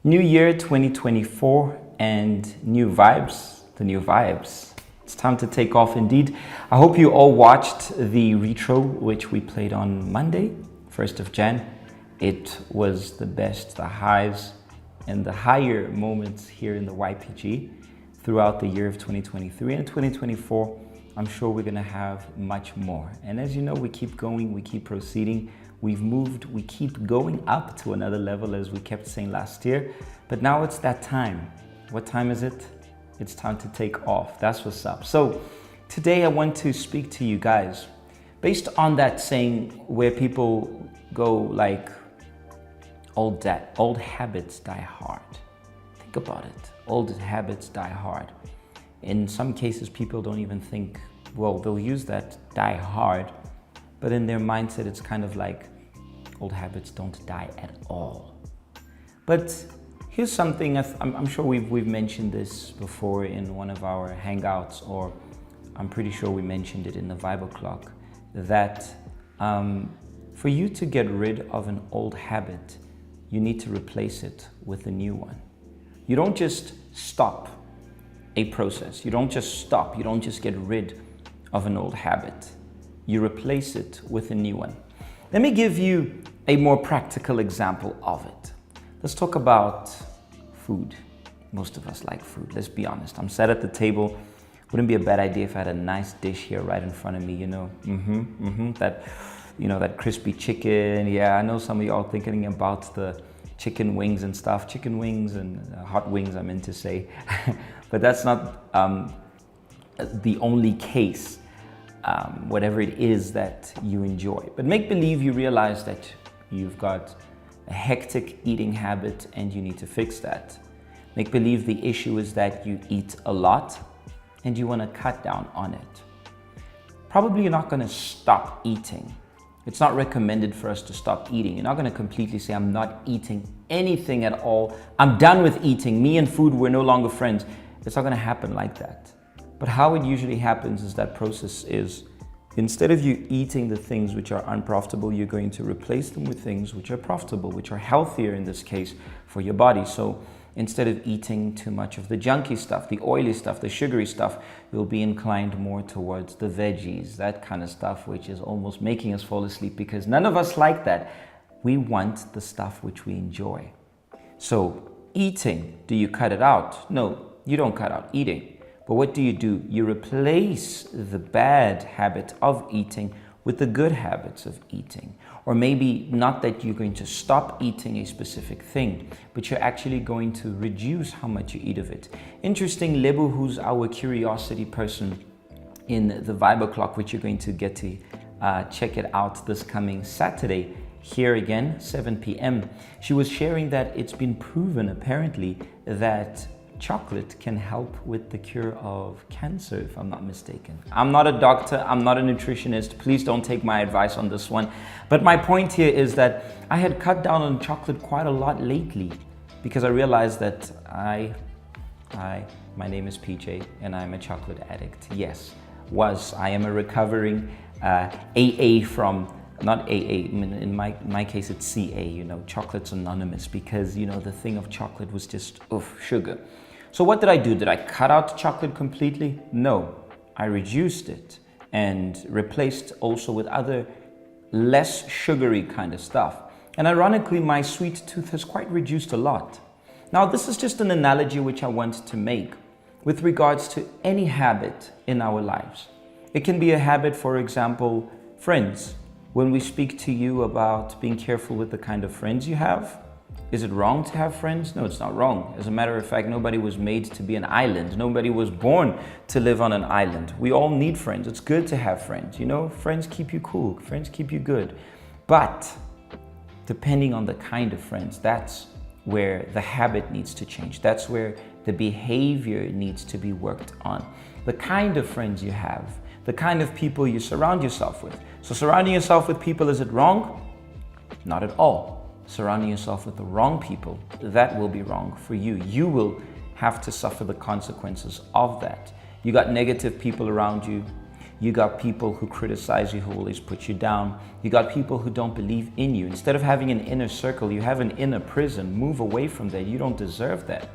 New year 2024 and new vibes, the new vibes. It's time to take off indeed. I hope you all watched the retro which we played on Monday, 1st of Jan. It was the best, the highs and the higher moments here in the YPG throughout the year of 2023 and 2024. I'm sure we're gonna have much more. And as you know, we keep going, we keep proceeding. We've moved, we keep going up to another level as we kept saying last year. But now it's that time. What time is it? It's time to take off. That's what's up. So today I want to speak to you guys based on that saying where people go like, old habits die hard. Think about it. Old habits die hard. In some cases, people don't even think, well, they'll use that die hard, but in their mindset, it's kind of like old habits don't die at all. But here's something, I'm sure we've mentioned this before in one of our hangouts, or I'm pretty sure we mentioned it in the Vibe O'Clock, that for you to get rid of an old habit, you need to replace it with a new one. You don't just stop a process. You don't just stop. You don't just get rid of an old habit. You replace it with a new one. Let me give you a more practical example of it. Let's talk about food. Most of us like food, let's be honest. I'm sat at the table. Wouldn't be a bad idea if I had a nice dish here right in front of me, that crispy chicken. Yeah, I know some of y'all thinking about the chicken wings and stuff. Chicken wings and hot wings, I meant to say. But that's not the only case. Whatever it is that you enjoy. But make believe you realize that you've got a hectic eating habit and you need to fix that. Make believe the issue is that you eat a lot and you want to cut down on it. Probably you're not going to stop eating. It's not recommended for us to stop eating. You're not going to completely say, I'm not eating anything at all. I'm done with eating. Me and food, we're no longer friends. It's not going to happen like that. But how it usually happens is that process is, instead of you eating the things which are unprofitable, you're going to replace them with things which are profitable, which are healthier in this case for your body. So instead of eating too much of the junky stuff, the oily stuff, the sugary stuff, you'll be inclined more towards the veggies, that kind of stuff, which is almost making us fall asleep because none of us like that. We want the stuff which we enjoy. So eating, do you cut it out? No, you don't cut out eating. But what do? You replace the bad habit of eating with the good habits of eating. Or maybe not that you're going to stop eating a specific thing, but you're actually going to reduce how much you eat of it. Interesting, Lebu, who's our curiosity person in the Vibe O'Clock, which you're going to get to check it out this coming Saturday, here again, 7 p.m. She was sharing that it's been proven apparently that chocolate can help with the cure of cancer, if I'm not mistaken. I'm not a doctor, I'm not a nutritionist. Please don't take my advice on this one. But my point here is that I had cut down on chocolate quite a lot lately because I realized that my name is PJ and I'm a chocolate addict. Yes, I am a recovering AA from, not AA, in my case it's CA, Chocolate's Anonymous, because, the thing of chocolate was just, sugar. So what did I do? Did I cut out chocolate completely? No, I reduced it and replaced also with other less sugary kind of stuff. And ironically, my sweet tooth has quite reduced a lot. Now, this is just an analogy which I want to make with regards to any habit in our lives. It can be a habit, for example, friends. When we speak to you about being careful with the kind of friends you have, is it wrong to have friends? No, it's not wrong. As a matter of fact, nobody was made to be an island. Nobody was born to live on an island. We all need friends. It's good to have friends. Friends keep you cool. Friends keep you good. But depending on the kind of friends, that's where the habit needs to change. That's where the behavior needs to be worked on. The kind of friends you have, the kind of people you surround yourself with. So surrounding yourself with people, is it wrong? Not at all. Surrounding yourself with the wrong people, that will be wrong for you. You will have to suffer the consequences of that. You got negative people around you. You got people who criticize you, who always put you down. You got people who don't believe in you. Instead of having an inner circle, you have an inner prison. Move away from that. You don't deserve that.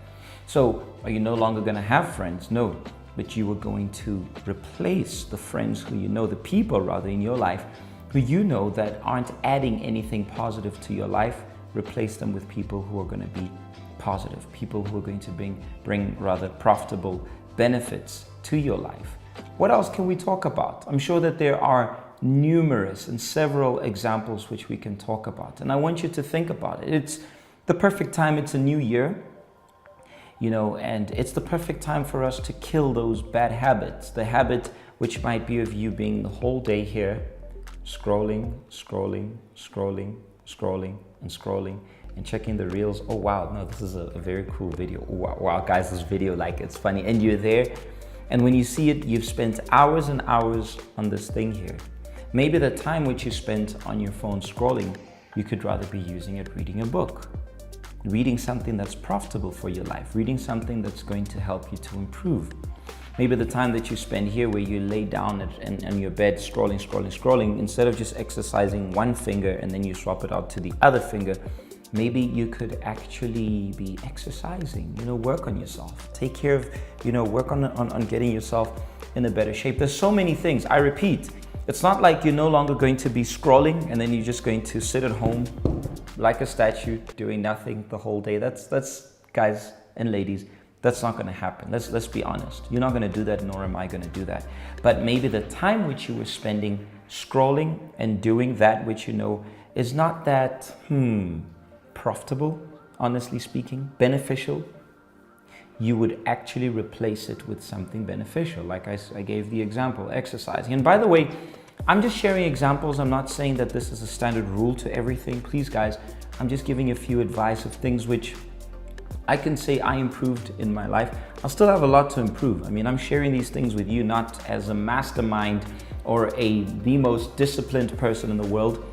So are you no longer going to have friends? No, but you are going to replace the friends who you know, the people rather in your life who you know that aren't adding anything positive to your life. Replace them with people who are going to be positive, people who are going to bring rather profitable benefits to your life. What else can we talk about? I'm sure that there are numerous and several examples which we can talk about. And I want you to think about it. It's the perfect time. It's a new year, you know, and it's the perfect time for us to kill those bad habits. The habit which might be of you being the whole day here, scrolling, scrolling, scrolling, scrolling, and scrolling, and checking the reels. Oh wow, no, this is a very cool video. Wow, wow, guys, this video, like, it's funny. And you're there, and when you see it, you've spent hours and hours on this thing here. Maybe the time which you spent on your phone scrolling, you could rather be using it reading a book, reading something that's profitable for your life, reading something that's going to help you to improve. Maybe the time that you spend here where you lay down in your bed scrolling, scrolling, scrolling, instead of just exercising one finger and then you swap it out to the other finger, maybe you could actually be exercising, you know, work on yourself, take care of, you know, work on getting yourself in a better shape. There's so many things. I repeat, it's not like you're no longer going to be scrolling and then you're just going to sit at home like a statue doing nothing the whole day. That's guys and ladies, that's not going to happen. Let's be honest. You're not going to do that, nor am I going to do that. But maybe the time which you were spending scrolling and doing that which you know is not that profitable, honestly speaking, beneficial, you would actually replace it with something beneficial. Like I gave the example, exercising. And by the way, I'm just sharing examples. I'm not saying that this is a standard rule to everything. Please, guys, I'm just giving a few advice of things which I can say I improved in my life. I'll still have a lot to improve. I mean, I'm sharing these things with you not as a mastermind or the most disciplined person in the world.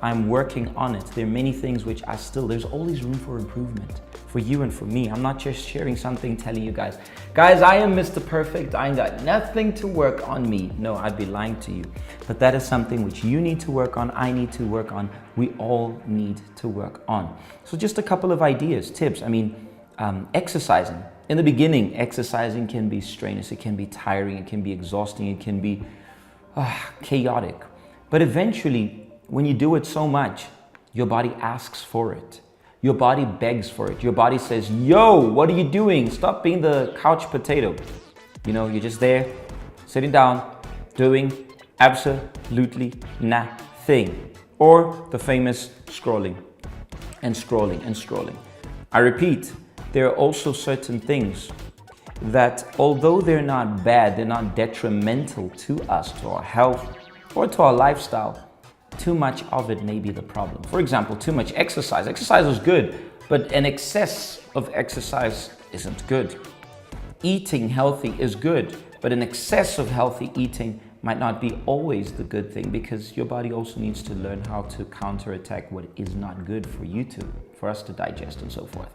I'm working on it. There are many things which there's always room for improvement for you and for me. I'm not just sharing something, telling you guys, I am Mr. Perfect. I ain't got nothing to work on me. No, I'd be lying to you. But that is something which you need to work on. I need to work on. We all need to work on. So just a couple of ideas, tips. I mean, exercising. In the beginning, exercising can be strenuous. It can be tiring. It can be exhausting. It can be chaotic. But eventually, when you do it so much, your body asks for it. Your body begs for it. Your body says, yo, what are you doing? Stop being the couch potato. You know, you're just there, sitting down, doing absolutely nothing. Or the famous scrolling and scrolling and scrolling. I repeat, there are also certain things that, although they're not bad, they're not detrimental to us, to our health, or to our lifestyle, too much of it may be the problem. For example, too much exercise. Exercise is good, but an excess of exercise isn't good. Eating healthy is good, but an excess of healthy eating might not be always the good thing, because your body also needs to learn how to counterattack what is not good for us to digest and so forth.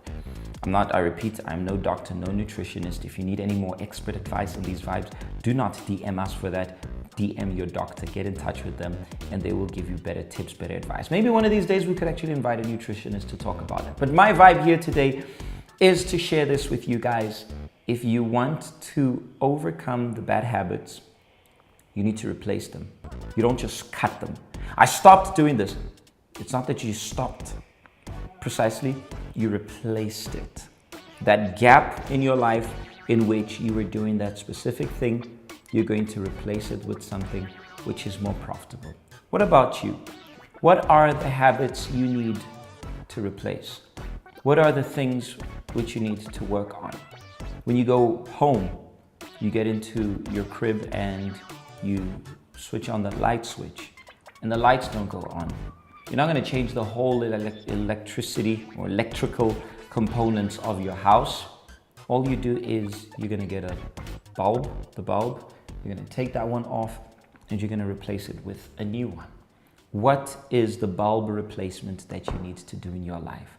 I repeat, I'm no doctor, no nutritionist. If you need any more expert advice in these vibes, do not DM us for that. DM your doctor, get in touch with them, and they will give you better tips, better advice. Maybe one of these days we could actually invite a nutritionist to talk about it. But my vibe here today is to share this with you guys. If you want to overcome the bad habits, you need to replace them. You don't just cut them. I stopped doing this. It's not that you stopped. Precisely, you replaced it. That gap in your life in which you were doing that specific thing, you're going to replace it with something which is more profitable. What about you? What are the habits you need to replace? What are the things which you need to work on? When you go home, you get into your crib and you switch on the light switch and the lights don't go on. You're not going to change the whole electricity or electrical components of your house. All you do is you're going to get the bulb. You're going to take that one off and you're going to replace it with a new one. What is the bulb replacement that you need to do in your life?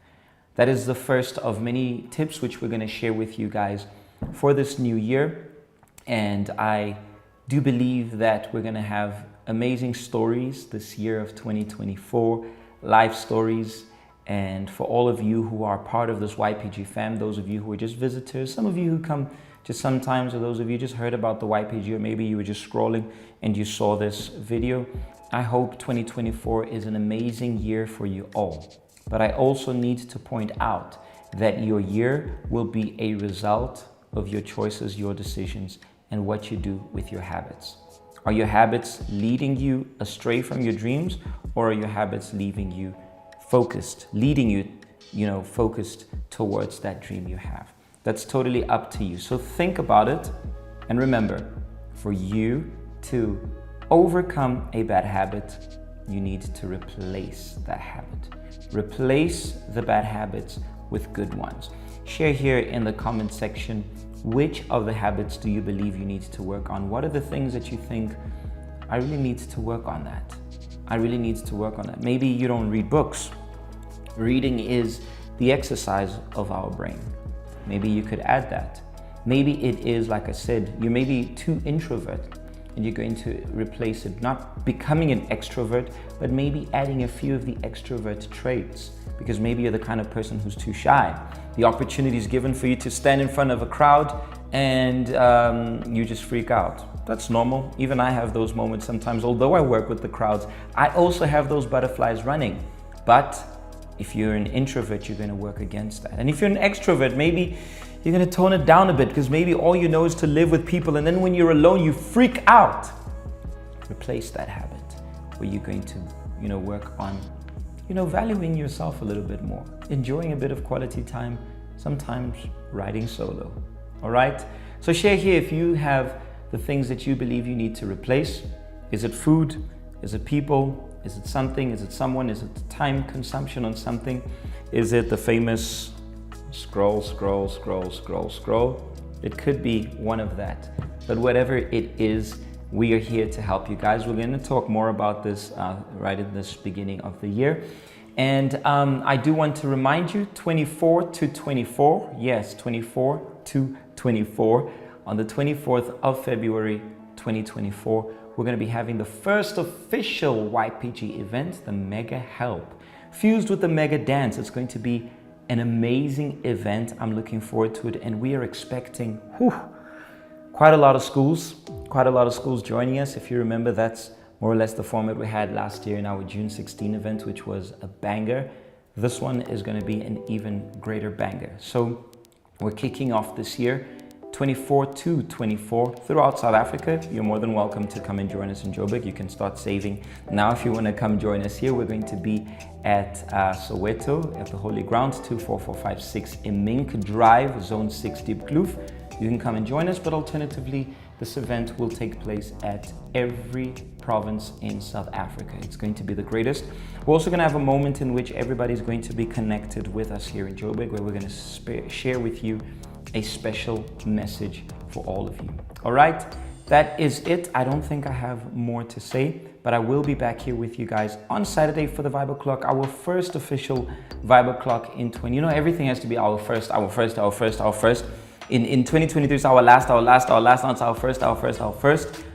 That is the first of many tips which we're going to share with you guys for this new year. And I do believe that we're going to have amazing stories this year of 2024, life stories. And for all of you who are part of this YPG fam, those of you who are just visitors, some of you who come just sometimes, or those of you just heard about the YPG, or maybe you were just scrolling and you saw this video, I hope 2024 is an amazing year for you all. But I also need to point out that your year will be a result of your choices, your decisions, and what you do with your habits. Are your habits leading you astray from your dreams, or are your habits leaving you focused, leading you, focused towards that dream you have? That's totally up to you. So think about it, and remember, for you to overcome a bad habit, you need to replace that habit. Replace the bad habits with good ones. Share here in the comment section, which of the habits do you believe you need to work on? What are the things that you think, I really need to work on that? I really need to work on that. Maybe you don't read books. Reading is the exercise of our brain. Maybe you could add that. Maybe it is, like I said, you may be too introvert, and you're going to replace it, not becoming an extrovert, but maybe adding a few of the extrovert traits, because maybe you're the kind of person who's too shy. The opportunity is given for you to stand in front of a crowd and you just freak out. That's normal. Even I have those moments sometimes. Although I work with the crowds, I also have those butterflies running. But if you're an introvert, you're going to work against that. And if you're an extrovert, maybe you're going to tone it down a bit, because maybe all you know is to live with people, and then when you're alone, you freak out. Replace that habit where you're going to, work on, valuing yourself a little bit more, enjoying a bit of quality time, sometimes riding solo. All right? So share here if you have the things that you believe you need to replace. Is it food? Is it people? Is it something? Is it someone? Is it time consumption on something? Is it the famous scroll? It could be one of that. But whatever it is, we are here to help you guys. We're going to talk more about this right in this beginning of the year. And I do want to remind you, 24 to 24, yes, 24 to 24, on the 24th of February, 2024, we're going to be having the first official YPG event, the Mega Help, fused with the Mega Dance. It's going to be an amazing event. I'm looking forward to it, and we are expecting quite a lot of schools joining us. If you remember, that's more or less the format we had last year in our June 16 event, which was a banger. This one is going to be an even greater banger. So we're kicking off this year, 24 to 24 throughout South Africa. You're more than welcome to come and join us in Joburg. You can start saving now if you want to come join us here. We're going to be at Soweto at the Holy Ground, 24456 Imink Drive, Zone 6 Diepkloof. You can come and join us, but alternatively, this event will take place at every province in South Africa. It's going to be the greatest. We're also going to have a moment in which everybody's going to be connected with us here in Joburg, where we're going to share with you a special message for all of you. All right, that is it. I don't think I have more to say, but I will be back here with you guys on Saturday for the Vibe O'Clock, our first official Vibe O'Clock in 20. Everything has to be our first. In 2023, it's our last, now it's our first.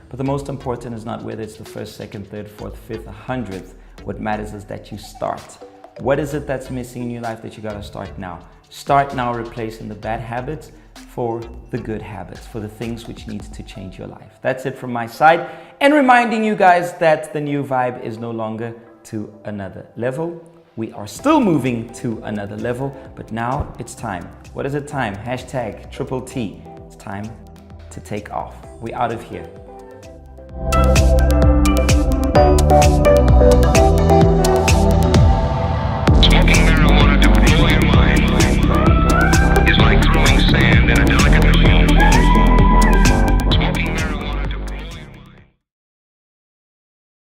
But the most important is not whether it's the first, second, third, fourth, fifth, 100th. What matters is that you start. What is it that's missing in your life that you gotta start now? Start now replacing the bad habits for the good habits, for the things which need to change your life. That's it from my side. And reminding you guys that the new vibe is no longer to another level. We are still moving to another level, but now it's time. What is it time? Hashtag Triple T. It's time to take off. We out of here.